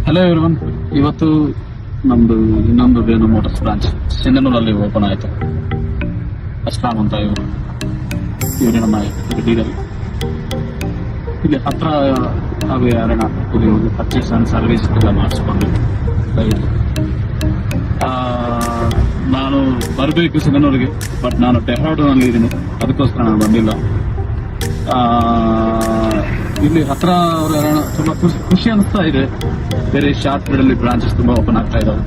Hello everyone, ಇವತ್ತು ನಮ್ದು ಇನ್ನೊಂದು ವೇಣು ಮೋಟರ್ಸ್ ಬ್ರಾಂಚ್ ಸಿಂಧನೂರಲ್ಲಿ ಓಪನ್ ಆಯಿತು. ಅಸ್ಲಾಂ ಅಂತ ಇವರು ನಮ್ಮ ಡೀಲರ್. ಇಲ್ಲಿ ಹತ್ರ ಹಾಗೆ ಅರಣ ಇಲ್ಲಿ ಒಂದು ಪರ್ಚೇಸ್ ಅಂಡ್ ಸರ್ವಿಸ್ ಎಲ್ಲ ಮಾಡಿಸ್ಕೊಂಡು ನಾನು ಬರಬೇಕು ಸಿಂಧನೂರಿಗೆ, ಬಟ್ ನಾನು ಡೆಹ್ರಾಡೂನಲ್ಲಿ ಇದ್ದೀನಿ, ಅದಕ್ಕೋಸ್ಕರ ನಾನು ಬಂದಿಲ್ಲ. ಇಲ್ಲಿ ಹತ್ರ ಅವರ ತುಂಬಾ ಖುಷಿ ಅನಿಸ್ತಾ ಇದೆ. ಬೇರೆ ಶಾರ್ಟ್ ಪೀರಿಯಡ್ ಅಲ್ಲಿ ಬ್ರಾಂಚಸ್ ತುಂಬಾ ಓಪನ್ ಆಗ್ತಾ ಇದಾವೆ.